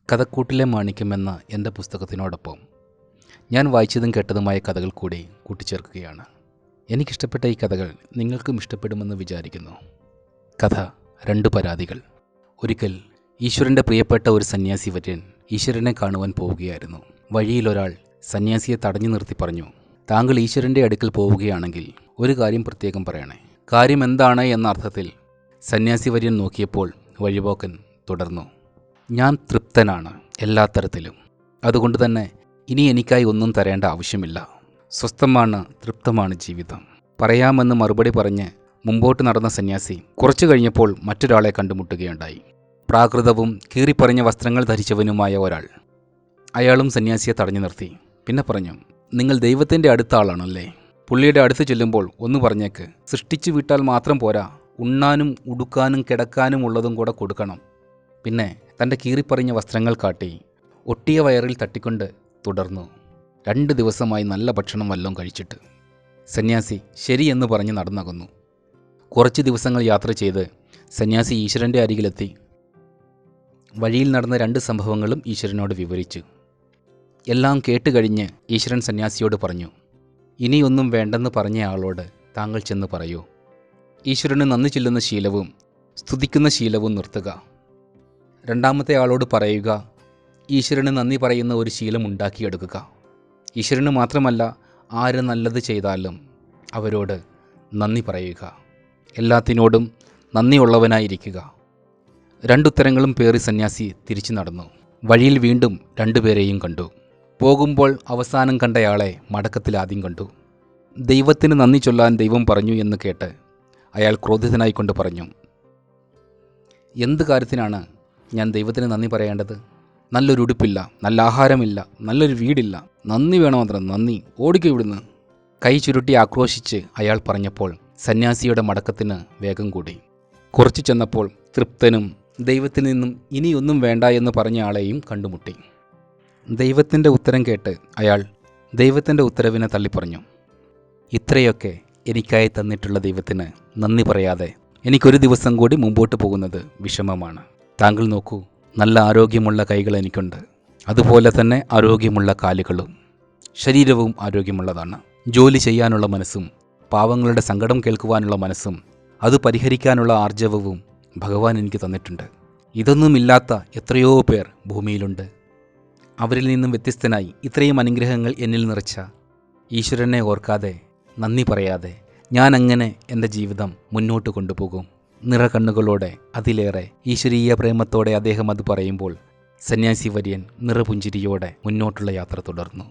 കഥക്കൂട്ടിലെ മാണിക്യം എന്ന എൻ്റെ പുസ്തകത്തിനോടൊപ്പം ഞാൻ വായിച്ചതും കേട്ടതുമായ കഥകൾ കൂടി കൂട്ടിച്ചേർക്കുകയാണ്. എനിക്കിഷ്ടപ്പെട്ട ഈ കഥകൾ നിങ്ങൾക്കും ഇഷ്ടപ്പെടുമെന്ന് വിചാരിക്കുന്നു. കഥ 2 പരാതികൾ. ഒരിക്കൽ ഈശ്വരൻ്റെ പ്രിയപ്പെട്ട ഒരു സന്യാസി വര്യൻ ഈശ്വരനെ കാണുവാൻ പോവുകയായിരുന്നു. വഴിയിലൊരാൾ സന്യാസിയെ തടഞ്ഞു നിർത്തി പറഞ്ഞു, താങ്കൾ ഈശ്വരൻ്റെ അടുക്കൽ പോവുകയാണെങ്കിൽ ഒരു കാര്യം പ്രത്യേകം പറയണേ. കാര്യം എന്താണ് എന്ന അർത്ഥത്തിൽ സന്യാസി വര്യൻ നോക്കിയപ്പോൾ വഴിപോക്കൻ തുടർന്നു, ഞാൻ തൃപ്തനാണ് എല്ലാ തരത്തിലും. അതുകൊണ്ട് തന്നെ ഇനി എനിക്കായി ഒന്നും തരേണ്ട ആവശ്യമില്ല. സ്വസ്ഥമാണ്, തൃപ്തമാണ് ജീവിതം. പറയാമെന്ന് മറുപടി പറഞ്ഞ് മുമ്പോട്ട് നടന്ന സന്യാസി കുറച്ചു കഴിഞ്ഞപ്പോൾ മറ്റൊരാളെ കണ്ടുമുട്ടുകയുണ്ടായി. പ്രാകൃതവും കീറിപ്പറഞ്ഞ വസ്ത്രങ്ങൾ ധരിച്ചവനുമായ ഒരാൾ. അയാളും സന്യാസിയെ തടഞ്ഞു നിർത്തി. പിന്നെ പറഞ്ഞു, നിങ്ങൾ ദൈവത്തിൻ്റെ അടുത്ത ആളാണല്ലേ? പുള്ളിയുടെ അടുത്ത് ചെല്ലുമ്പോൾ ഒന്ന് പറഞ്ഞേക്ക്, സൃഷ്ടിച്ചു വിട്ടാൽ മാത്രം പോരാ, ഉണ്ണാനും ഉടുക്കാനും കിടക്കാനും ഉള്ളതും കൂടെ കൊടുക്കണം. പിന്നെ തൻ്റെ കീറിപ്പറിഞ്ഞ വസ്ത്രങ്ങൾ കാട്ടി ഒട്ടിയ വയറിൽ തട്ടിക്കൊണ്ട് തുടർന്നു, 2 ദിവസമായി നല്ല ഭക്ഷണം വല്ലതും കഴിച്ചിട്ട്. സന്യാസി ശരിയെന്ന് പറഞ്ഞ് നടന്നകുന്നു. കുറച്ച് ദിവസങ്ങൾ യാത്ര ചെയ്ത് സന്യാസി ഈശ്വരൻ്റെ അരികിലെത്തി. വഴിയിൽ നടന്ന 2 സംഭവങ്ങളും ഈശ്വരനോട് വിവരിച്ചു. എല്ലാം കേട്ടുകഴിഞ്ഞ് ഈശ്വരൻ സന്യാസിയോട് പറഞ്ഞു, ഇനിയൊന്നും വേണ്ടെന്ന് പറഞ്ഞ ആളോട് താങ്കൾ ചെന്ന് പറയൂ, ഈശ്വരന് നന്ദി ചൊല്ലുന്ന ശീലവും സ്തുതിക്കുന്ന ശീലവും നിർത്തുക. രണ്ടാമത്തെ ആളോട് പറയുക, ഈശ്വരന് നന്ദി പറയുന്ന ഒരു ശീലം ഉണ്ടാക്കിയെടുക്കുക. ഈശ്വരന് മാത്രമല്ല, ആര് നല്ലത് ചെയ്താലും അവരോട് നന്ദി പറയുക. എല്ലാത്തിനോടും നന്ദിയുള്ളവനായിരിക്കുക. 2 ഉത്തരങ്ങളും പേറി സന്യാസി തിരിച്ചു നടന്നു. വഴിയിൽ വീണ്ടും 2 പേരെയും കണ്ടു. പോകുമ്പോൾ അവസാനം കണ്ടയാളെ മടക്കത്തിൽ ആദ്യം കണ്ടു. ദൈവത്തിന് നന്ദി ചൊല്ലാൻ ദൈവം പറഞ്ഞു എന്ന് കേട്ട് അയാൾ ക്രോധിതനായിക്കൊണ്ട് പറഞ്ഞു, എന്ത് കാര്യത്തിനാണ് ഞാൻ ദൈവത്തിന് നന്ദി പറയേണ്ടത്? നല്ലൊരു ഉടുപ്പില്ല, നല്ല ആഹാരമില്ല, നല്ലൊരു വീടില്ല, നന്ദി വേണമത്ര, നന്ദി, ഓടിക്കോ ഇവിടുന്ന്. കൈ ചുരുട്ടി ആക്രോശിച്ച് അയാൾ പറഞ്ഞപ്പോൾ സന്യാസിയുടെ മടക്കത്തിന് വേഗം കൂടി. കുറച്ചു ചെന്നപ്പോൾ തൃപ്തനും ദൈവത്തിൽ നിന്നും ഇനിയൊന്നും വേണ്ട എന്ന് പറഞ്ഞ ആളെയും കണ്ടുമുട്ടി. ദൈവത്തിൻ്റെ ഉത്തരം കേട്ട് അയാൾ ദൈവത്തിൻ്റെ ഉത്തരവിനെ തള്ളിപ്പറഞ്ഞു, ഇത്രയൊക്കെ എനിക്കായി തന്നിട്ടുള്ള ദൈവത്തിന് നന്ദി പറയാതെ എനിക്കൊരു ദിവസം കൂടി മുമ്പോട്ട് പോകുന്നത് വിഷമമാണ്. താങ്കൾ നോക്കൂ, നല്ല ആരോഗ്യമുള്ള കൈകൾ എനിക്കുണ്ട്, അതുപോലെ തന്നെ ആരോഗ്യമുള്ള കാലുകളും. ശരീരവും ആരോഗ്യമുള്ളതാണ്. ജോലി ചെയ്യാനുള്ള മനസ്സും പാവങ്ങളുടെ സങ്കടം കേൾക്കുവാനുള്ള മനസ്സും അത് പരിഹരിക്കാനുള്ള ആർജവവും ഭഗവാൻ എനിക്ക് തന്നിട്ടുണ്ട്. ഇതൊന്നുമില്ലാത്ത എത്രയോ പേർ ഭൂമിയിലുണ്ട്. അവരിൽ നിന്നും വ്യത്യസ്തനായി ഇത്രയും അനുഗ്രഹങ്ങൾ എന്നിൽ നിറച്ച ഈശ്വരനെ ഓർക്കാതെ നന്ദി പറയാതെ ഞാൻ അങ്ങനെ എൻ്റെ ജീവിതം മുന്നോട്ട് കൊണ്ടുപോകും. നിറകണ്ണുകളോടെ, അതിലേറെ ഈശ്വരീയ പ്രേമത്തോടെ അദ്ദേഹം അത് പറയുമ്പോൾ സന്യാസി വര്യൻ നിറപുഞ്ചിരിയോടെ മുന്നോട്ടുള്ള യാത്ര തുടർന്നു.